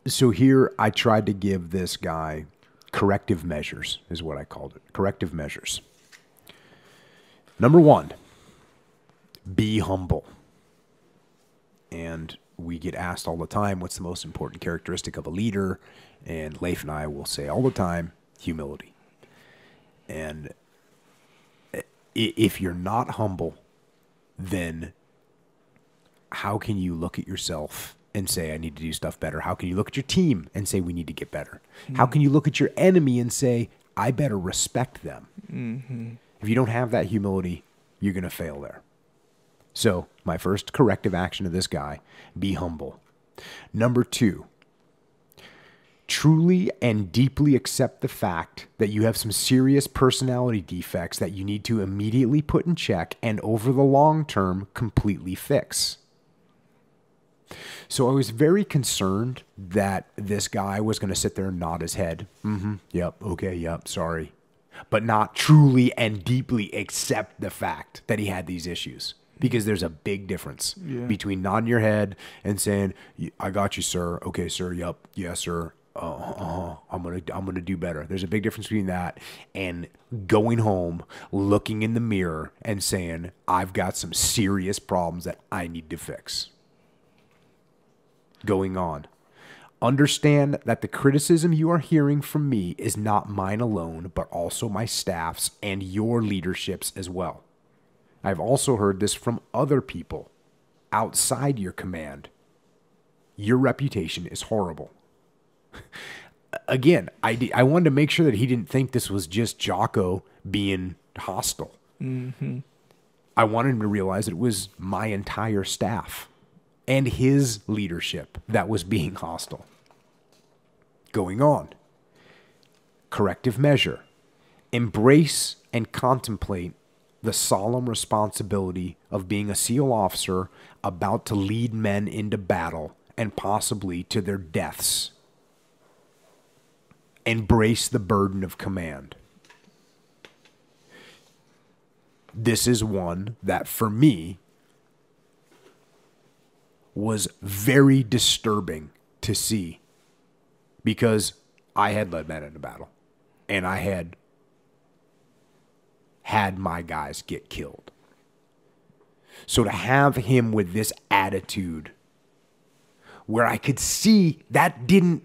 So here I tried to give this guy corrective measures, is what I called it. Corrective measures. Number one, be humble. And we get asked all the time, what's the most important characteristic of a leader? And Leif and I will say all the time, humility. And if you're not humble, then how can you look at yourself and say, I need to do stuff better? How can you look at your team and say, we need to get better? Mm-hmm. How can you look at your enemy and say, I better respect them? Mm-hmm. If you don't have that humility, you're going to fail there. So my first corrective action to this guy, be humble. Number two, truly and deeply accept the fact that you have some serious personality defects that you need to immediately put in check and over the long term completely fix. So I was very concerned that this guy was going to sit there and nod his head. Mm-hmm. Yep. Okay. Yep. Sorry. But not truly and deeply accept the fact that he had these issues. Because there's a big difference between nodding your head and saying, I got you, sir. Okay, sir. Yep. Yes, sir. I'm gonna do better. There's a big difference between that and going home, looking in the mirror and saying, I've got some serious problems that I need to fix. Going on. Understand that the criticism you are hearing from me is not mine alone, but also my staff's and your leadership's as well. I've also heard this from other people outside your command. Your reputation is horrible. Again, I wanted to make sure that he didn't think this was just Jocko being hostile. Mm-hmm. I wanted him to realize that it was my entire staff and his leadership that was being hostile. Going on. Corrective measure. Embrace and contemplate the solemn responsibility of being a SEAL officer about to lead men into battle and possibly to their deaths. Embrace the burden of command. This is one that for me was very disturbing to see because I had led men into battle and I had my guys get killed. So to have him with this attitude where I could see that didn't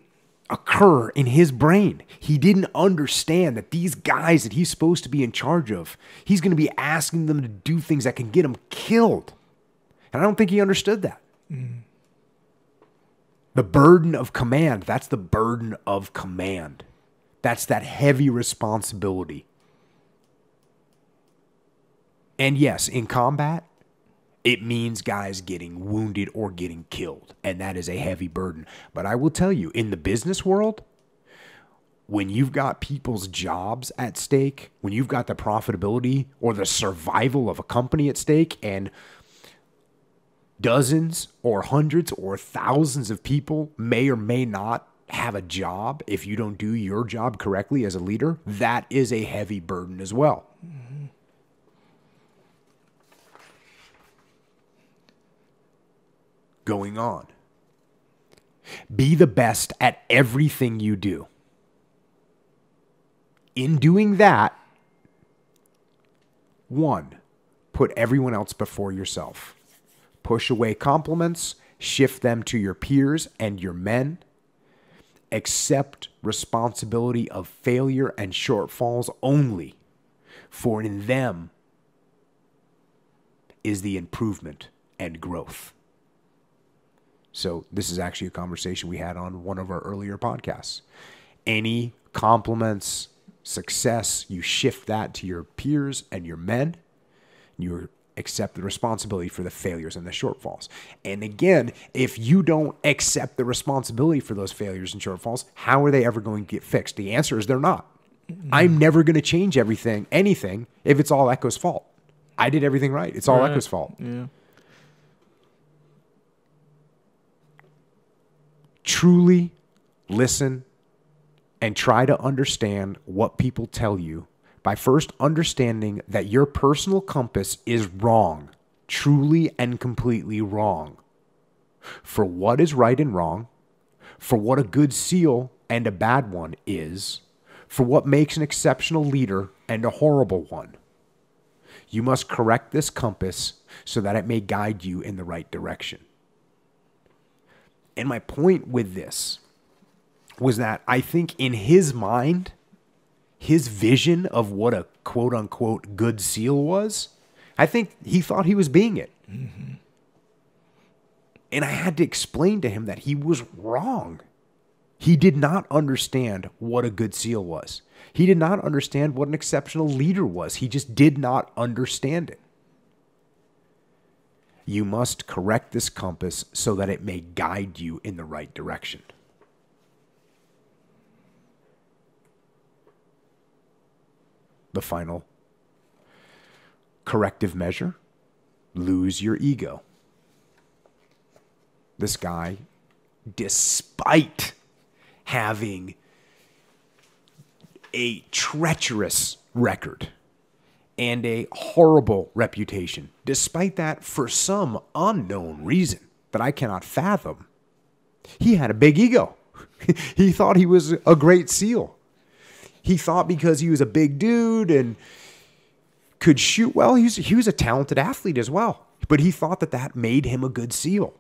occur in his brain. He didn't understand that these guys that he's supposed to be in charge of, he's going to be asking them to do things that can get them killed. And I don't think he understood that. Mm. The burden of command, that's the burden of command. That's that heavy responsibility. And yes, in combat, it means guys getting wounded or getting killed. And that is a heavy burden. But I will tell you, in the business world, when you've got people's jobs at stake, when you've got the profitability or the survival of a company at stake, and dozens or hundreds or thousands of people may or may not have a job if you don't do your job correctly as a leader, that is a heavy burden as well. Mm-hmm. Going on. Be the best at everything you do. In doing that, one, put everyone else before yourself. Push away compliments, shift them to your peers and your men. Accept responsibility of failure and shortfalls only, for in them is the improvement and growth. So this is actually a conversation we had on one of our earlier podcasts. Any compliments, success, you shift that to your peers and your men. You accept the responsibility for the failures and the shortfalls. And again, if you don't accept the responsibility for those failures and shortfalls, how are they ever going to get fixed? The answer is they're not. Mm-hmm. I'm never going to change anything, if it's all Echo's fault. I did everything right. It's all Echo's fault. Yeah. Truly listen and try to understand what people tell you by first understanding that your personal compass is wrong, truly and completely wrong, for what is right and wrong, for what a good SEAL and a bad one is, for what makes an exceptional leader and a horrible one. You must correct this compass so that it may guide you in the right direction. And my point with this was that I think in his mind, his vision of what a quote unquote good SEAL was, I think he thought he was being it. Mm-hmm. And I had to explain to him that he was wrong. He did not understand what a good SEAL was. He did not understand what an exceptional leader was. He just did not understand it. You must correct this compass so that it may guide you in the right direction. The final corrective measure, lose your ego. This guy, despite having a treacherous record and a horrible reputation, despite that, for some unknown reason that I cannot fathom, he had a big ego. He thought he was a great SEAL. He thought because he was a big dude and could shoot well, he was a talented athlete as well. But he thought that that made him a good SEAL.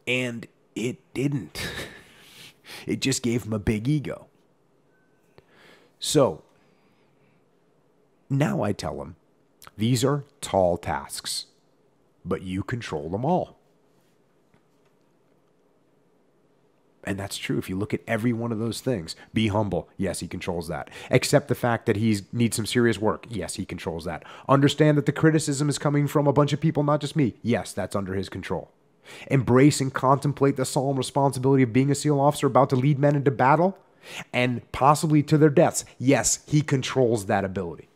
And it didn't. It just gave him a big ego. So now I tell him, these are tall tasks, but you control them all. And that's true. If you look at every one of those things, be humble. Yes, he controls that. Accept the fact that he needs some serious work. Yes, he controls that. Understand that the criticism is coming from a bunch of people, not just me. Yes, that's under his control. Embrace and contemplate the solemn responsibility of being a SEAL officer about to lead men into battle and possibly to their deaths. Yes, he controls that ability.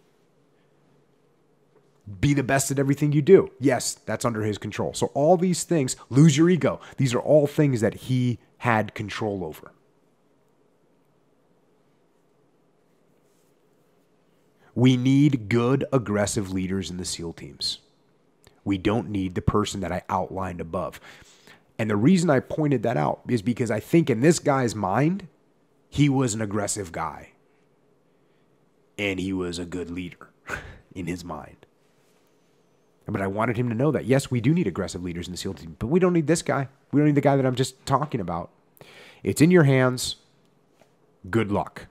Be the best at everything you do. Yes, that's under his control. So all these things, lose your ego. These are all things that he had control over. We need good, aggressive leaders in the SEAL teams. We don't need the person that I outlined above. And the reason I pointed that out is because I think in this guy's mind, he was an aggressive guy. And he was a good leader in his mind. But I wanted him to know that, yes, we do need aggressive leaders in the SEAL team, but we don't need this guy. We don't need the guy that I'm just talking about. It's in your hands. Good luck.